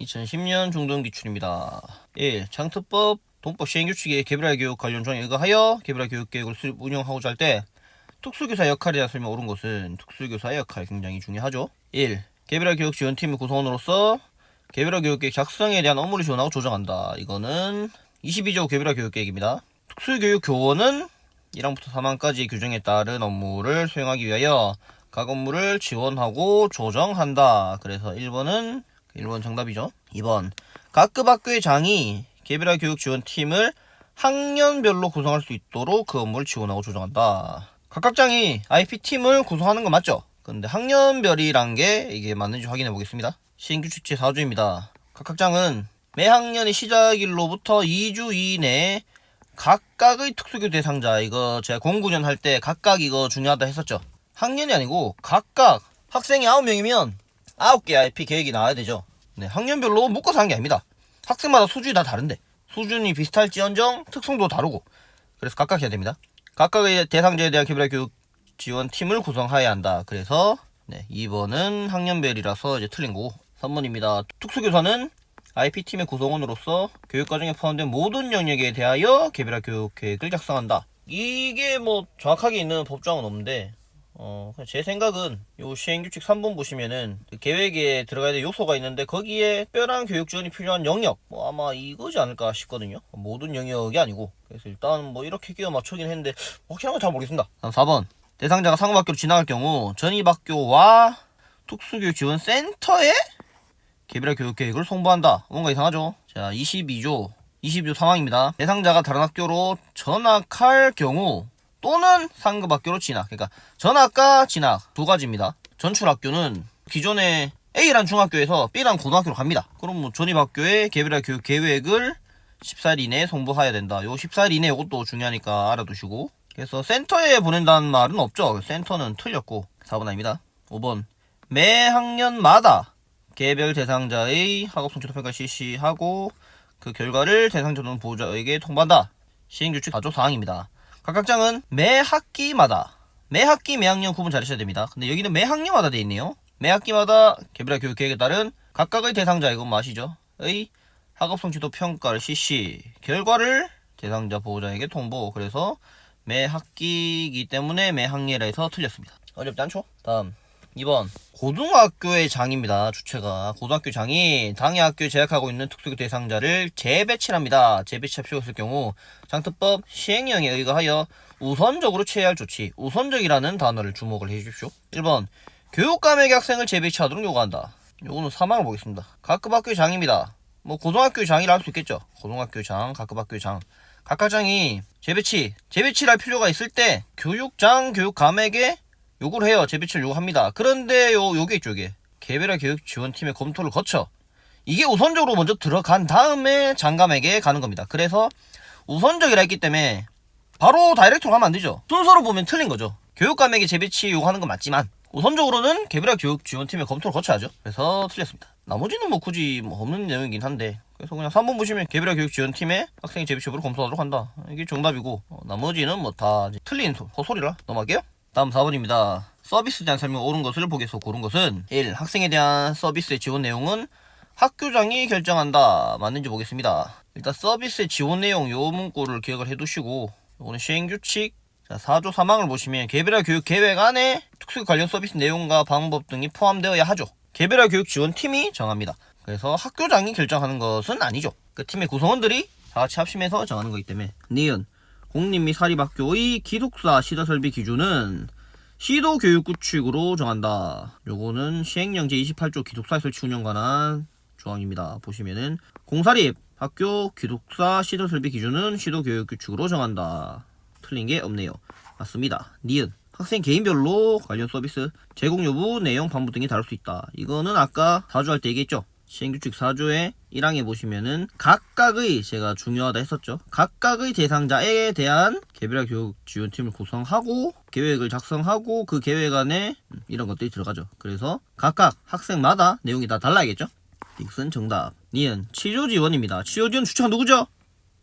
2010년 중등기출입니다. 1. 장특법 돈법 시행규칙의 개별화 교육 관련 조항에 의거하여 개별화 교육계획을 수립 운영하고자 할 때 특수교사 역할에 대한 설명 옳은 것은 특수교사의 역할 굉장히 중요하죠. 1. 개별화 교육 지원팀의 구성원으로서 개별화 교육계획 작성에 대한 업무를 지원하고 조정한다. 이거는 22조 개별화 교육계획입니다. 특수교육 교원은 1항부터 4항까지 규정에 따른 업무를 수행하기 위하여 각 업무를 지원하고 조정한다. 그래서 1번 정답이죠. 2번 각 급 학교의 장이 개별화 교육 지원팀을 학년별로 구성할 수 있도록 그 업무를 지원하고 조정한다. 각각 장이 IP팀을 구성하는 거 맞죠? 근데 학년별이란 게 이게 맞는지 확인해 보겠습니다. 시행규칙 제4조입니다. 각각 장은 매 학년의 시작일로부터 2주 이내에 각각의 특수교육 대상자, 이거 제가 09년 할 때 각각 이거 중요하다 했었죠. 학년이 아니고 각각 학생이 9명이면 9개 IP 계획이 나와야 되죠. 네, 학년별로 묶어서 하는 게 아닙니다. 학생마다 수준이 다 다른데 수준이 비슷할지언정 특성도 다르고 그래서 각각 해야 됩니다. 각각의 대상자에 대한 개별화 교육 지원팀을 구성해야 한다. 그래서 2번은 학년별이라서 이제 틀린 거고 3번입니다. 특수교사는 IP팀의 구성원으로서 교육과정에 포함된 모든 영역에 대하여 개별화 교육 계획을 작성한다. 이게 뭐 정확하게 있는 법조항은 없는데 제 생각은 요 시행규칙 3번 보시면은 그 계획에 들어가야 될 요소가 있는데 거기에 특별한 교육 지원이 필요한 영역 아마 이거지 않을까 싶거든요. 모든 영역이 아니고 그래서 일단 뭐 이렇게 끼워 맞추긴 했는데 확실한 건 잘 모르겠습니다. 다음 4번 대상자가 상업학교로 지나갈 경우 전입학교와 특수교육 지원센터에 개별화 교육 계획을 송부한다. 뭔가 이상하죠? 자, 22조 3항입니다. 대상자가 다른 학교로 전학할 경우 또는 상급 학교로 진학. 그러니까 전학과 진학 두 가지입니다. 전출 학교는 기존에 A란 중학교에서 B란 고등학교로 갑니다. 그럼 뭐 전입학교에 개별화 교육 계획을 14일 이내에 송부해야 된다. 요 14일 이내 이것도 중요하니까 알아두시고. 그래서 센터에 보낸다는 말은 없죠. 센터는 틀렸고 4번 아닙니다. 5번 매 학년마다 개별 대상자의 학업 성취도 평가를 실시하고 그 결과를 대상자 또는 보호자에게 통보한다. 시행규칙 4조 4항입니다. 각각 장은 매 학기마다 매 학년 구분 잘하셔야 됩니다. 근데 여기는 매 학년마다 돼 있네요. 매 학기마다 개별화 교육 계획에 따른 각각의 대상자 이건 뭐 아시죠? 의 학업 성취도 평가를 실시 결과를 대상자 보호자에게 통보. 그래서 매 학기이기 때문에 매 학년이라 해서 틀렸습니다. 어렵지 않죠? 다음 2번 고등학교의 장입니다. 주체가 고등학교 장이 당해 학교에 재학하고 있는 특수교육 대상자를 재배치합니다. 재배치할 필요가 있을 경우 장특법 시행령에 의거하여 우선적으로 취해야 할 조치. 우선적이라는 단어를 주목을 해주십시오. 1번 교육감에게 학생을 재배치하도록 요구한다. 요거는 3항을 보겠습니다. 각급 학교의 장입니다. 뭐 고등학교의 장이라 할 수 있겠죠. 고등학교의 장, 각급 학교의 장. 각각 장이 재배치를 할 필요가 있을 때 교육장, 교육감에게 요구를 해요. 재배치를 요구합니다. 그런데 요게 있죠. 이게 개별화 교육 지원팀의 검토를 거쳐 이게 우선적으로 먼저 들어간 다음에 장감에게 가는 겁니다. 그래서 우선적이라 했기 때문에 바로 다이렉트로 가면 안 되죠. 순서로 보면 틀린 거죠. 교육감에게 재배치 요구하는 건 맞지만 우선적으로는 개별화 교육 지원팀의 검토를 거쳐야죠. 그래서 틀렸습니다. 나머지는 뭐 굳이 없는 내용이긴 한데 그래서 그냥 3번 보시면 개별화 교육 지원팀의 학생의 재배치 여부를 검토하도록 한다. 이게 정답이고 나머지는 뭐 다 틀린 헛소리라 넘어갈게요. 다음 4번입니다. 서비스에 대한 설명 옳은 것을 보기에서 고른 것은 1. 학생에 대한 서비스의 지원 내용은 학교장이 결정한다. 맞는지 보겠습니다. 일단 서비스의 지원 내용 요 문구를 기억을 해두시고 이거는 시행규칙 4조 3항을 보시면 개별화 교육 계획 안에 특수 관련 서비스 내용과 방법 등이 포함되어야 하죠. 개별화 교육 지원팀이 정합니다. 그래서 학교장이 결정하는 것은 아니죠. 그 팀의 구성원들이 다 같이 합심해서 정하는 거기 때문에. 니은 공립 및 사립학교의 기숙사 시설설비 기준은 시도교육구칙으로 정한다. 요거는 시행령 제28조 기숙사 설치 운영 관한 조항입니다. 보시면은 공사립 학교 기숙사 시설설비 기준은 시도교육규칙으로 정한다. 틀린 게 없네요. 맞습니다. 니은 학생 개인별로 관련 서비스 제공 여부 내용 방법 등이 다를 수 있다. 이거는 아까 4조 할 때 얘기했죠. 시행규칙 4조의 1항에 보시면은 각각의 제가 중요하다 했었죠. 각각의 대상자에 대한 개별화 교육 지원팀을 구성하고 계획을 작성하고 그 계획 안에 이런 것들이 들어가죠. 그래서 각각 학생마다 내용이 다 달라야겠죠. 딕슨 정답. 니은 치료 지원입니다. 치료 지원 주체가 누구죠?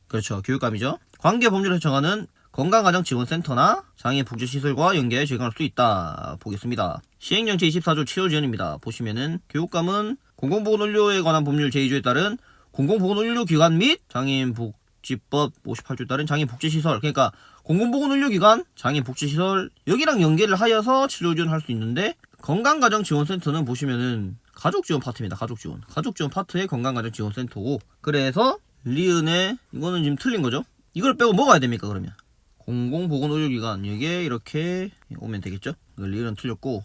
그렇죠. 교육감이죠. 관계 법률에서 정하는 건강가정지원센터나 장애복지시설과 연계해 제공할 수 있다. 보겠습니다. 시행령 제24조 치료지원입니다. 보시면은 교육감은 공공보건의료에 관한 법률 제2조에 따른 공공보건의료기관 및 장애인복지법 58조에 따른 장애인복지시설, 그러니까 공공보건의료기관, 장애인복지시설 여기랑 연계를 하여서 치료 지원할 수 있는데, 건강가정지원센터는 보시면은 가족지원 파트입니다. 가족지원 파트의 건강가정지원센터고, 그래서 리은의 이거는 지금 틀린 거죠. 이걸 빼고 뭐가 해야 됩니까? 그러면 공공보건의료기관 여기에 이렇게 오면 되겠죠. 리은은 틀렸고,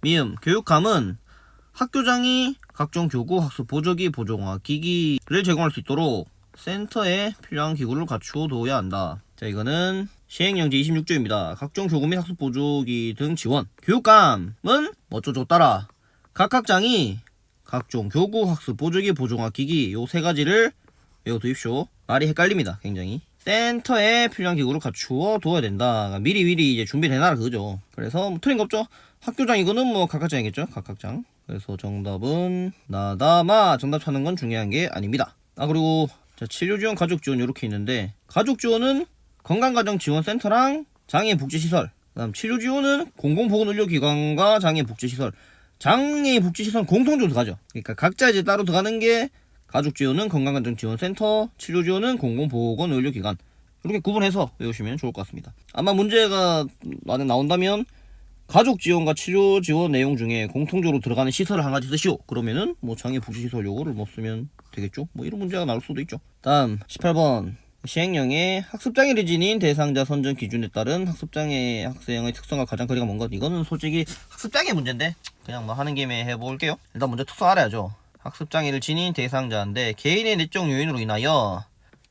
미음 교육감은 학교장이 각종 교구, 학습 보조기, 보조공학 기기를 제공할 수 있도록 센터에 필요한 기구를 갖추어 둬야 한다. 자, 이거는 시행령 제26조입니다. 각종 교구 및 학습 보조기 등 지원. 교육감은 어쩌고 따라 각 학장이 각종 교구, 학습 보조기, 보조공학 기기 요 세 가지를 외워두십시오. 말이 헷갈립니다. 굉장히. 센터에 필요한 기구를 갖추어 둬야 된다. 그러니까 미리 이제 준비를 해놔라 그거죠. 그래서 뭐 틀린 거 없죠. 학교장 이거는 뭐 각 학장이겠죠. 각 학장. 그래서 정답은 나다마. 정답 찾는 건 중요한 게 아닙니다. 그리고 자, 치료지원, 가족지원 이렇게 있는데, 가족지원은 건강가정지원센터랑 장애인복지시설, 그다음 치료지원은 공공보건의료기관과 장애인복지시설, 장애인복지시설은 공통적으로 들어가죠. 그러니까 각자 이제 따로 들어가는 게, 가족지원은 건강가정지원센터, 치료지원은 공공보건의료기관, 이렇게 구분해서 외우시면 좋을 것 같습니다. 아마 문제가 만약 나온다면 가족지원과 치료지원 내용 중에 공통적으로 들어가는 시설을 한 가지 쓰시오. 그러면은 뭐 장애복지시설 요거를 뭐 쓰면 되겠죠. 뭐 이런 문제가 나올 수도 있죠. 다음 18번 시행령에 학습장애를 지닌 대상자 선정 기준에 따른 학습장애 학생의 특성과 가장 거리가 먼 것. 이거는 솔직히 학습장애 문제인데 그냥 뭐 하는 김에 해볼게요. 일단 먼저 특성 알아야죠. 학습장애를 지닌 대상자인데 개인의 내적 요인으로 인하여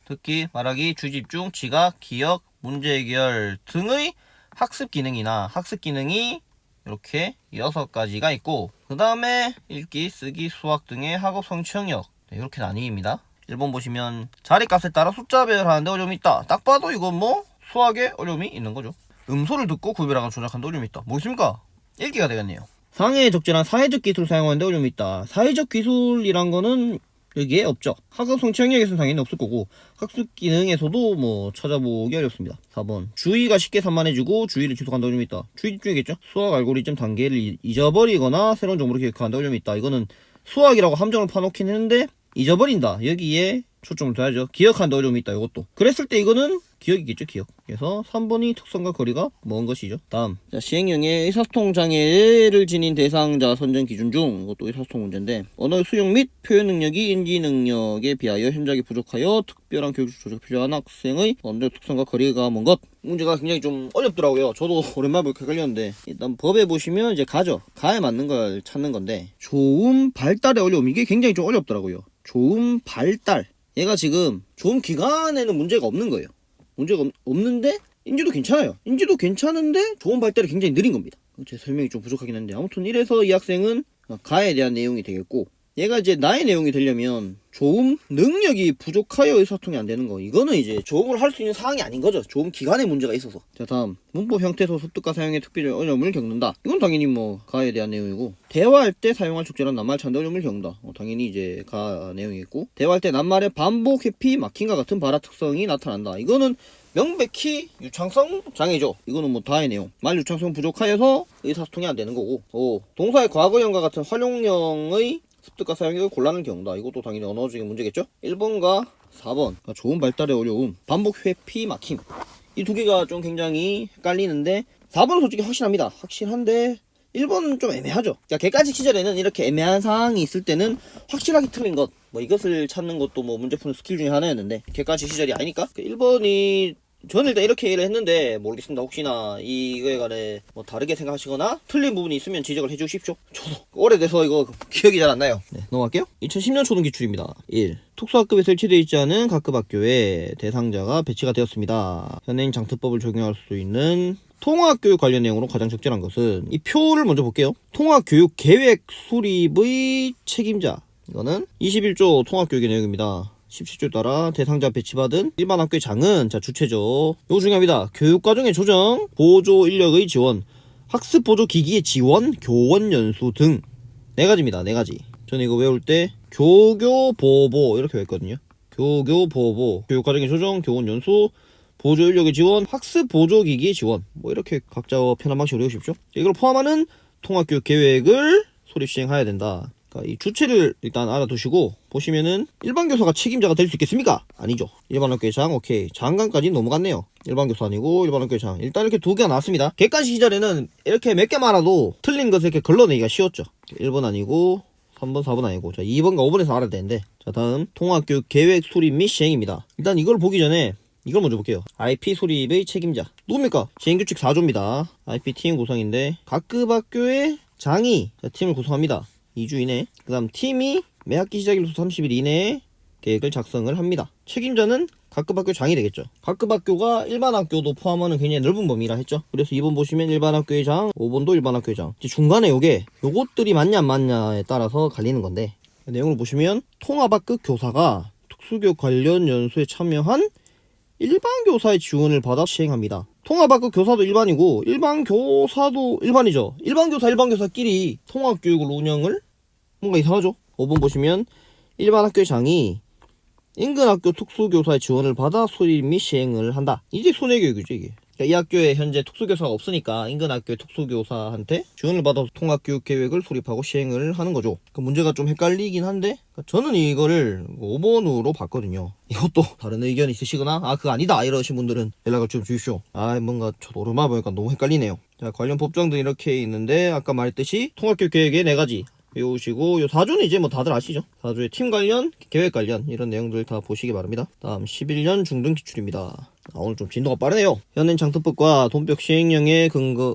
듣기, 말하기, 주집중, 지각, 기억, 문제 해결 등의 학습 기능이나 학습 기능이 이렇게 6가지가 있고, 그 다음에 읽기, 쓰기, 수학 등의 학업 성취 영역, 이렇게 나뉘입니다. 1번 보시면 자리값에 따라 숫자별하는데 어려움이 있다. 딱 봐도 이건 뭐 수학에 어려움이 있는 거죠. 음소를 듣고 구별하거나 조작하는데 어려움이 있다. 뭐 있습니까? 읽기가 되겠네요. 상해에 적절한 사회적 기술을 사용하는데 어려움이 있다. 사회적 기술이란 거는 여기에 없죠. 학업 성취 영역에서는 당연히 없을 거고, 학습 기능에서도 뭐 찾아보기 어렵습니다. 4번 주의가 쉽게 산만해지고 주의를 지속한다 어려움이 있다. 주의 집중이겠죠. 수학 알고리즘 단계를 잊어버리거나 새로운 정보를 기억하는데 어려움이 있다. 이거는 수학이라고 함정을 파놓긴 했는데 잊어버린다, 여기에 초점을 둬야죠. 기억하는데 어려움이 있다. 이것도 그랬을 때 이거는 기억이겠죠. 기억. 그래서 3번이 특성과 거리가 먼 것이죠. 다음 자, 시행령의 의사소통 장애를 지닌 대상자 선정 기준 중, 이것도 의사소통 문제인데, 언어 수용 및 표현 능력이 인지 능력에 비하여 현저하게 부족하여 특별한 교육 조직 필요한 학생의 언어적 특성과 거리가 먼 것. 문제가 굉장히 좀 어렵더라고요. 저도 오랜만에 보니까 헷갈렸는데, 일단 법에 보시면 이제 가죠. 가에 맞는 걸 찾는 건데, 조음 발달의 어려움, 이게 굉장히 좀 어렵더라고요. 조음 발달, 얘가 지금 조음 기간에는 문제가 없는 거예요. 문제가 없는데 인지도 괜찮아요. 인지도 괜찮은데 조음 발달이 굉장히 느린 겁니다. 제 설명이 좀 부족하긴 한데, 아무튼 이래서 이 학생은 가에 대한 내용이 되겠고, 얘가 이제 나의 내용이 되려면 조음 능력이 부족하여 의사소통이 안 되는 거, 이거는 이제 조음을 할 수 있는 상황이 아닌 거죠. 조음 기간에 문제가 있어서. 자, 다음 문법 형태소 습득과 사용에 특별히 어려움을 겪는다. 이건 당연히 뭐 가에 대한 내용이고, 대화할 때 사용할 적절한 낱말 찾는 어려움을 겪는다. 당연히 이제 가 내용이겠고, 대화할 때 낱말의 반복, 회피, 막힘과 같은 발화 특성이 나타난다. 이거는 명백히 유창성 장애죠. 이거는 뭐 다의 내용. 말 유창성 부족하여서 의사소통이 안 되는 거고. 동사의 과거형과 같은 활용형의 습득과 사용이 곤란한 경우다. 이것도 당연히 언어적인 문제겠죠. 1번과 4번 그러니까 조음 발달의 어려움, 반복, 회피, 막힘, 이 두 개가 좀 굉장히 헷갈리는데, 4번은 솔직히 확실합니다. 확실한데 1번은 좀 애매하죠. 그러니까 객관식 시절에는 이렇게 애매한 상황이 있을 때는 확실하게 틀린 것, 뭐 이것을 찾는 것도 뭐 문제 푸는 스킬 중에 하나였는데, 객관식 시절이 아니니까 1번이, 저는 일단 이렇게 얘기를 했는데 모르겠습니다. 혹시나 이거에 관해 뭐 다르게 생각하시거나 틀린 부분이 있으면 지적을 해주십시오. 저도 오래돼서 이거 기억이 잘 안 나요. 네, 넘어갈게요. 2010년 초등 기출입니다. 1. 특수학급에 설치되어 있지 않은 각급 학교에 대상자가 배치가 되었습니다. 현행 장특법을 적용할 수 있는 통합교육 관련 내용으로 가장 적절한 것은, 이 표를 먼저 볼게요. 통합교육 계획 수립의 책임자, 이거는 21조 통합교육의 내용입니다. 17조에 따라 대상자 배치받은 일반 학교의 장은, 자, 주체죠. 이거 중요합니다. 교육과정의 조정, 보조 인력의 지원, 학습 보조 기기의 지원, 교원 연수 등 4가지입니다. 4가지. 저는 이거 외울 때 교교 보보 이렇게 외웠거든요. 교교 보보, 교육과정의 조정, 교원 연수, 보조 인력의 지원, 학습 보조 기기의 지원, 뭐 이렇게 각자 편한 방식으로 외우십시오. 이걸 포함하는 통합교육 계획을 소립 시행해야 된다. 그러니까 이 주체를 일단 알아두시고 보시면은 일반 교사가 책임자가 될 수 있겠습니까? 아니죠. 일반 학교의 장, 오케이. 장관까지 넘어갔네요. 일반 교사 아니고 일반 학교의 장. 일단 이렇게 두 개가 나왔습니다. 객관식 시절에는 이렇게 몇 개만 알아도 틀린 것을 이렇게 걸러내기가 쉬웠죠. 1번 아니고 3번, 4번 아니고 자 2번과 5번에서 알아야 되는데 자 다음 통합교육 계획 수립 및 시행입니다. 일단 이걸 보기 전에 이걸 먼저 볼게요. IP 수립의 책임자 누굽니까? 시행규칙 4조입니다. IP 팀 구성인데 각급 학교의 장이 팀을 구성합니다. 2주 이내. 그 다음 팀이 매 학기 시작일로부터 30일 이내에 계획을 작성을 합니다. 책임자는 각급 학교 장이 되겠죠. 각급 학교가 일반 학교도 포함하는 굉장히 넓은 범위라 했죠. 그래서 2번 보시면 일반 학교의 장, 5번도 일반 학교의 장. 이제 중간에 요것들이 맞냐 안 맞냐에 따라서 갈리는 건데 내용을 보시면 통합학급 교사가 특수교육 관련 연수에 참여한 일반 교사의 지원을 받아 시행합니다. 통합학급 교사도 일반이고 일반 교사도 일반이죠. 일반 교사끼리 통합교육을 운영을 뭔가 이상하죠. 5번 보시면 일반 학교의 장이 인근 학교 특수교사의 지원을 받아 수립 및 시행을 한다. 이제 손해교육이죠 이게. 그러니까 이 학교에 현재 특수교사가 없으니까 인근 학교의 특수교사한테 지원을 받아서 통합교육 계획을 수립하고 시행을 하는 거죠. 그 문제가 좀 헷갈리긴 한데 저는 이거를 5번으로 봤거든요. 이것도 다른 의견 있으시거나 그거 아니다 이러신 분들은 연락을 좀 주십시오. 뭔가 저도 오랜만에 보니까 너무 헷갈리네요. 자 관련 법정도 이렇게 있는데 아까 말했듯이 통합교육 계획의 4가지 외우시고 요 4조는 이제 뭐 다들 아시죠? 4조의 팀 관련, 계획 관련 이런 내용들 다 보시기 바랍니다. 다음 11년 중등 기출입니다. 오늘 좀 진도가 빠르네요. 현행 장특법과 돈벽 시행령에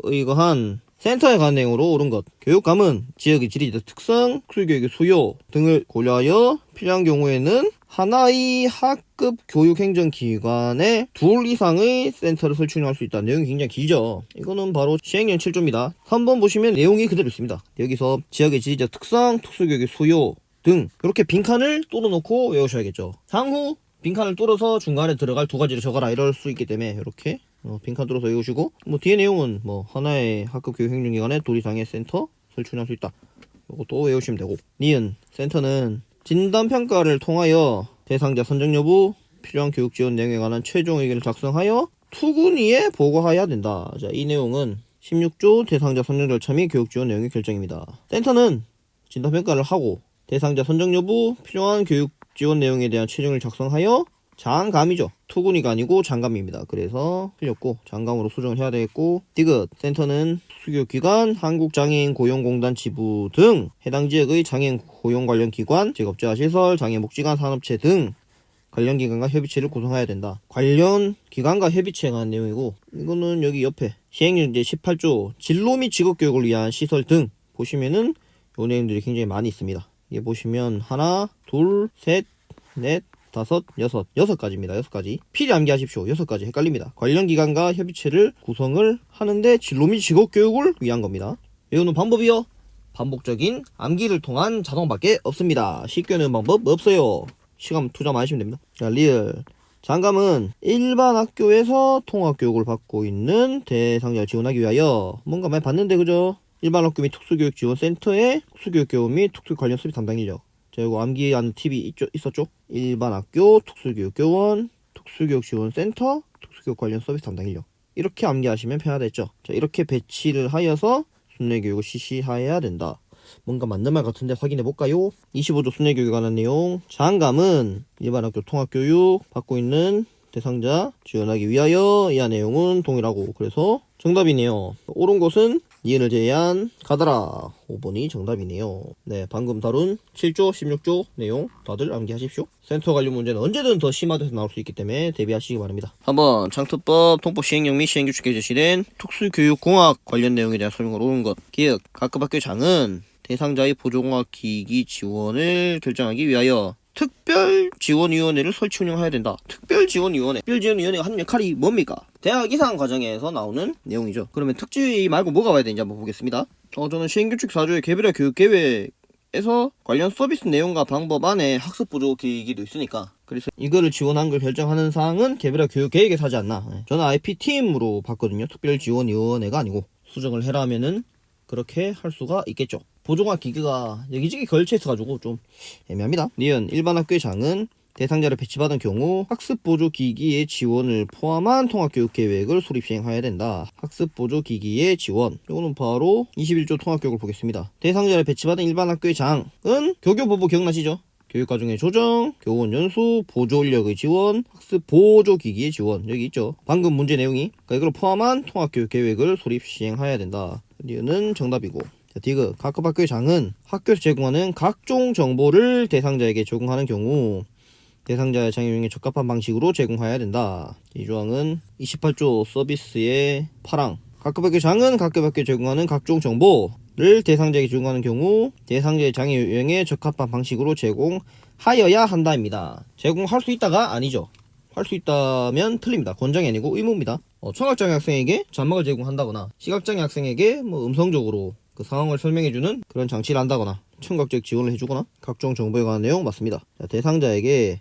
의거한 센터에 관한 내용으로 옳은 것. 교육감은 지역의 지리적 특성, 특수교육의 수요 등을 고려하여 필요한 경우에는 하나의 학급 교육행정기관에 2 이상의 센터를 설치할 수 있다. 내용이 굉장히 길죠. 이거는 바로 시행령 7조입니다. 3번 보시면 내용이 그대로 있습니다. 여기서 지역의 지리적 특성, 특수교육의 수요 등 이렇게 빈칸을 뚫어놓고 외우셔야겠죠. 향후 빈칸을 뚫어서 중간에 들어갈 2가지를 적어라 이럴 수 있기 때문에 이렇게 빈칸 뚫어서 외우시고 뒤에 내용은 하나의 학급 교육행정기관에 2 이상의 센터 설치할 수 있다. 이것도 외우시면 되고 니은 센터는 진단평가를 통하여 대상자 선정 여부, 필요한 교육 지원 내용에 관한 최종 의견을 작성하여 투군위에 보고해야 된다. 자, 이 내용은 16조 대상자 선정 절차 및 교육 지원 내용의 결정입니다. 센터는 진단평가를 하고 대상자 선정 여부, 필요한 교육 지원 내용에 대한 최종을 작성하여 장감이죠. 투군위가 아니고 장감입니다. 그래서 틀렸고 장감으로 수정을 해야 되겠고 디귿 센터는 특수교육기관, 한국장애인 고용공단 지부 등 해당 지역의 장애인 고용 관련 기관, 직업재활시설, 장애복지관, 산업체 등 관련 기관과 협의체를 구성해야 된다. 관련 기관과 협의체에 관한 내용이고 이거는 여기 옆에 시행령 이제 18조 진로 및 직업교육을 위한 시설 등 보시면은 요 내용들이 굉장히 많이 있습니다. 이게 보시면 하나, 둘, 셋, 넷, 다섯, 여섯 가지입니다. 6가지. 필히 암기하십시오. 6가지 헷갈립니다. 관련 기관과 협의체를 구성을 하는데 진로 및 직업교육을 위한 겁니다. 외우는 방법이요. 반복적인 암기를 통한 자동밖에 없습니다. 쉽게 외우는 방법 없어요. 시간 투자 많이 하시면 됩니다. 자, 리얼. 장감은 일반 학교에서 통합교육을 받고 있는 대상자를 지원하기 위하여 뭔가 많이 봤는데 그죠? 일반 학교 및 특수교육 지원센터의 특수교육 교원 및 특수 관련 수비 담당 인력. 자, 이거 암기하는 팁이 있었죠? 일반 학교, 특수교육 교원, 특수교육 지원센터, 특수교육 관련 서비스 담당 인력. 이렇게 암기하시면 편하겠죠? 자, 이렇게 배치를 하여서 순례교육을 실시해야 된다. 뭔가 맞는 말 같은데 확인해 볼까요? 25조 순례교육에 관한 내용. 장감은 일반 학교 통합교육 받고 있는 대상자 지원하기 위하여 이하 내용은 동일하고 그래서 정답이네요. 옳은 것은 니은을 제외한 가더라. 5번이 정답이네요. 네, 방금 다룬 7조, 16조 내용 다들 암기하십시오. 센터 관련 문제는 언제든 더 심화돼서 나올 수 있기 때문에 대비하시기 바랍니다. 한번 장특법, 통법 시행령 및 시행규칙에 제시된 특수교육공학 관련 내용에 대한 설명을 옳은 것. 기억, 각급 학교 장은 대상자의 보조공학 기기 지원을 결정하기 위하여 특별지원위원회를 설치 운영해야 된다. 특별지원위원회. 특별지원위원회가 하는 역할이 뭡니까? 대학 이상 과정에서 나오는 내용이죠. 그러면 특지 말고 뭐가 와야 되는지 한번 보겠습니다. 저는 시행규칙 4조의 개별화 교육계획에서 관련 서비스 내용과 방법 안에 학습 보조 계획이 있으니까 그래서 이거를 지원한 걸 결정하는 사항은 개별화 교육계획에 사지 않나. 저는 IP팀으로 봤거든요. 특별지원위원회가 아니고 수정을 해라 하면은 그렇게 할 수가 있겠죠. 보조공학 기기가 여기저기 걸쳐 있어가지고 좀 애매합니다. 니은 일반 학교의 장은 대상자를 배치받은 경우 학습보조기기의 지원을 포함한 통합교육계획을 수립 시행해야 된다. 학습보조기기의 지원. 이거는 바로 21조 통합교육을 보겠습니다. 대상자를 배치받은 일반 학교의 장은 교교보부 기억나시죠? 교육과정의 조정, 교원 연수, 보조인력의 지원, 학습 보조기기의 지원. 여기 있죠. 방금 문제 내용이. 그러니까 이걸 포함한 통합교육 계획을 수립 시행해야 된다. 이거는 정답이고. 자, 디귿. 각급 학교의 장은 학교에서 제공하는 각종 정보를 대상자에게 제공하는 경우 대상자의 장애 유형에 적합한 방식으로 제공해야 된다. 이 조항은 28조 서비스의 8항. 각급 학교의 장은 각급 학교에 제공하는 각종 정보를 대상자에게 제공하는 경우 대상자의 장애 유형에 적합한 방식으로 제공하여야 한다입니다. 제공할 수 있다가 아니죠. 할 수 있다면 틀립니다. 권장이 아니고 의무입니다. 청각장애 학생에게 잔막을 제공한다거나 시각장애 학생에게 음성적으로 그 상황을 설명해주는 그런 장치를 한다거나 청각적 지원을 해주거나 각종 정보에 관한 내용 맞습니다. 자, 대상자에게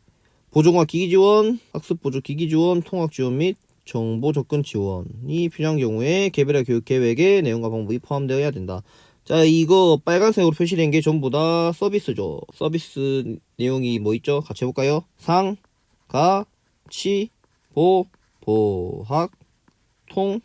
보조공학 기기 지원, 학습 보조 기기 지원, 통학 지원 및 정보 접근 지원이 필요한 경우에 개별화 교육 계획에 내용과 방법이 포함되어야 된다. 자, 이거 빨간색으로 표시된 게 전부 다 서비스죠. 서비스 내용이 뭐 있죠? 같이 해볼까요? 상, 가, 치, 보, 보학, 통,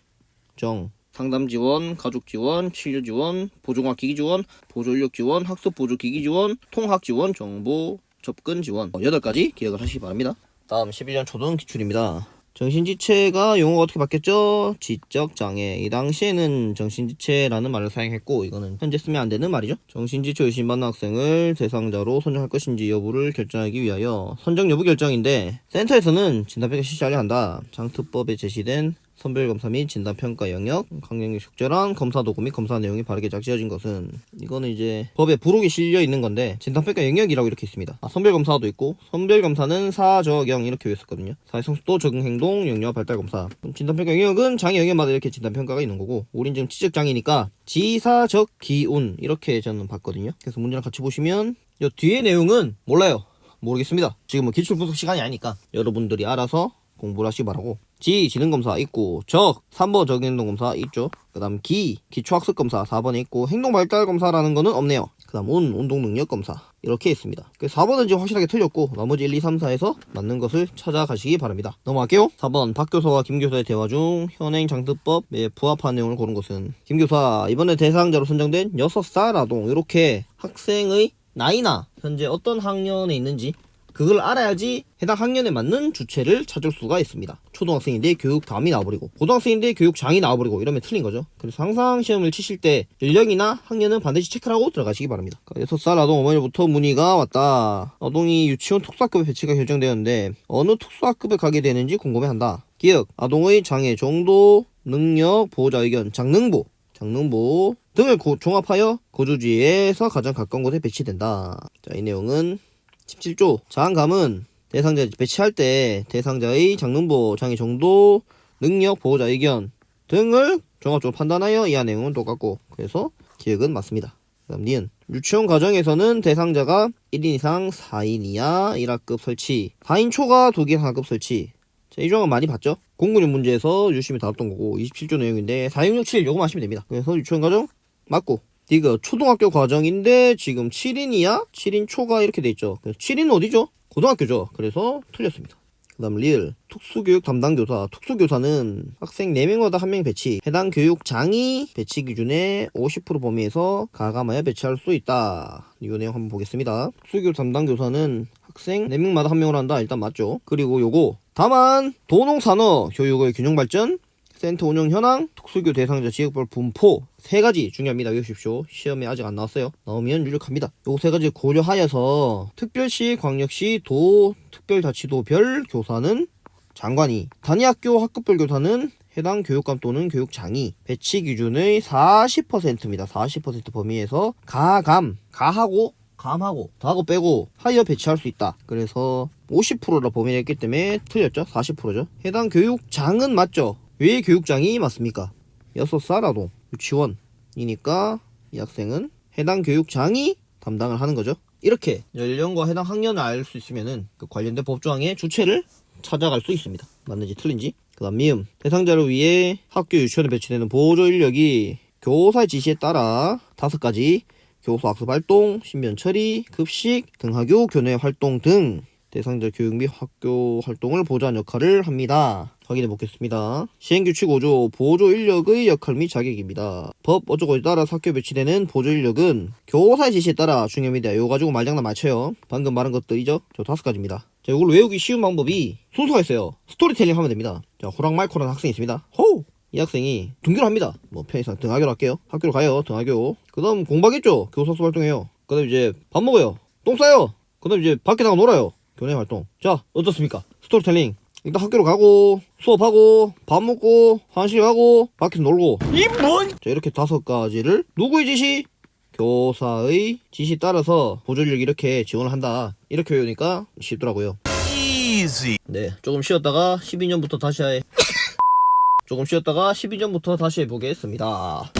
정. 상담 지원, 가족 지원, 치료 지원, 보조공학 기기 지원, 보조인력 지원, 학습 보조 기기 지원, 통학 지원, 정보 접근 지원. 8가지 기억을 하시기 바랍니다. 다음 11년 초등 기출입니다. 정신지체가 용어가 어떻게 바뀌었죠? 지적장애. 이 당시에는 정신지체라는 말을 사용했고 이거는 현재 쓰면 안 되는 말이죠. 정신지체 의심받는 학생을 대상자로 선정할 것인지 여부를 결정하기 위하여 선정 여부 결정인데 센터에서는 진단평가 실시하려 한다. 장특법에 제시된 선별검사 및 진단평가 영역, 강령력 적절한 검사 도구 및 검사 내용이 바르게 작지어진 것은 이거는 이제 법에 부록에 실려 있는 건데 진단평가 영역이라고 이렇게 있습니다. 선별검사도 있고 선별검사는 사적영 이렇게 했었거든요. 사회성숙도, 적응행동, 영유아 발달검사. 진단평가 영역은 장애 영역마다 이렇게 진단평가가 있는 거고 우린 지금 지적장애니까 지사적 기운 이렇게 저는 봤거든요. 그래서 문제랑 같이 보시면 이 뒤에 내용은 몰라요. 모르겠습니다. 지금은 기출 분석 시간이 아니니까 여러분들이 알아서 공부를 하시기 바라고. 지능검사 있고 적 3번 적응행동검사 있죠. 그 다음 기초학습검사 4번에 있고 행동발달검사라는 거는 없네요. 그 다음 운동능력검사 이렇게 있습니다. 4번은 지금 확실하게 틀렸고 나머지 1, 2, 3, 4에서 맞는 것을 찾아가시기 바랍니다. 넘어갈게요. 4번 박교사와 김교사의 대화 중 현행 장특법에 부합한 내용을 고른 것은 김교사 이번에 대상자로 선정된 6살 아동 이렇게 학생의 나이나 현재 어떤 학년에 있는지 그걸 알아야지 해당 학년에 맞는 주체를 찾을 수가 있습니다. 초등학생인데 교육담이 나와버리고 고등학생인데 교육장이 나와버리고 이러면 틀린 거죠. 그래서 항상 시험을 치실 때 연령이나 학년은 반드시 체크를 하고 들어가시기 바랍니다. 6살 아동 어머니로부터 문의가 왔다. 아동이 유치원 특수학급에 배치가 결정되었는데 어느 특수학급에 가게 되는지 궁금해한다. 기억, 아동의 장애 정도, 능력, 보호자 의견, 장능보 등을 종합하여 거주지에서 가장 가까운 곳에 배치된다. 자, 이 내용은 17조 장감은 대상자 배치할 때 대상자의 장능보, 장애 정도, 능력, 보호자 의견 등을 종합적으로 판단하여 이하 내용은 똑같고 그래서 기억은 맞습니다. 그 다음 니은 유치원 과정에서는 대상자가 1인 이상 4인 이하 1학급 설치 4인 초과 2개 상학급 설치. 자, 이 조항은 많이 봤죠? 공군의 문제에서 유심히 다뤘던 거고 27조 내용인데 4667 요거만 하시면 됩니다. 그래서 유치원 과정 맞고 이거 초등학교 과정인데 지금 7인 이하, 7인 초과 이렇게 돼 있죠. 그래서 7인은 어디죠? 고등학교죠. 그래서 틀렸습니다. 그 다음 리을 특수교육 담당교사. 특수교사는 학생 4명마다 1명 배치. 해당 교육장이 배치 기준의 50% 범위에서 가감하여 배치할 수 있다. 이 내용 한번 보겠습니다. 특수교육 담당교사는 학생 4명마다 1명으로 한다. 일단 맞죠. 그리고 요거 다만 도농산업 교육의 균형발전 센터 운영 현황, 특수교 대상자 지역별 분포 3가지 중요합니다. 외우십시오. 시험에 아직 안 나왔어요. 나오면 유력합니다. 요 3가지 고려하여서 특별시, 광역시, 도, 특별자치도별 교사는 장관이, 단위학교 학급별 교사는 해당 교육감 또는 교육장이 배치 기준의 40%입니다. 40% 범위에서 가하고 더하고 빼고 하여 배치할 수 있다. 그래서 50%라 범위를 했기 때문에 틀렸죠. 40%죠. 해당 교육장은 맞죠. 왜 교육장이 맞습니까? 6살 아동 유치원이니까 이 학생은 해당 교육장이 담당을 하는 거죠. 이렇게 연령과 해당 학년을 알 수 있으면은 그 관련된 법조항의 주체를 찾아갈 수 있습니다. 맞는지 틀린지. 그 다음 미음 대상자를 위해 학교 유치원에 배치되는 보조 인력이 교사의 지시에 따라 5가지 교사 학습 활동, 신변 처리, 급식, 등하교 교내 활동 등 대상자 교육 및 학교 활동을 보좌하는 역할을 합니다. 확인해 보겠습니다. 시행규칙 5조 보조 인력의 역할 및 자격입니다. 법 어쩌고에 따라 학교에 배치되는 보조 인력은 교사의 지시에 따라 중요합니다. 요거 가지고 말장난 맞춰요. 방금 말한 것들이죠. 저 5가지입니다. 자, 이걸 외우기 쉬운 방법이 순서가 있어요. 스토리텔링 하면 됩니다. 자, 호랑말코라는 학생이 있습니다. 호우! 이 학생이 등교를 합니다. 뭐 편의상 등하교로 할게요. 학교로 가요. 등하교. 그 다음 공부하겠죠. 교사 수업 활동해요. 그 다음 이제 밥 먹어요. 똥 싸요. 그 다음 이제 밖에 나가 놀아요. 교내 활동. 자, 어떻습니까? 스토리텔링. 일단 학교로 가고 수업하고 밥 먹고 한식하고 밖에서 놀고. 이 뭔? 자, 이렇게 5가지를 누구의 지시? 교사의 지시 따라서 보조인력 이렇게 지원을 한다. 이렇게 외우니까 쉽더라고요. Easy. 네, 조금 쉬었다가 12년부터 다시 조금 쉬었다가 12년부터 다시 해보겠습니다.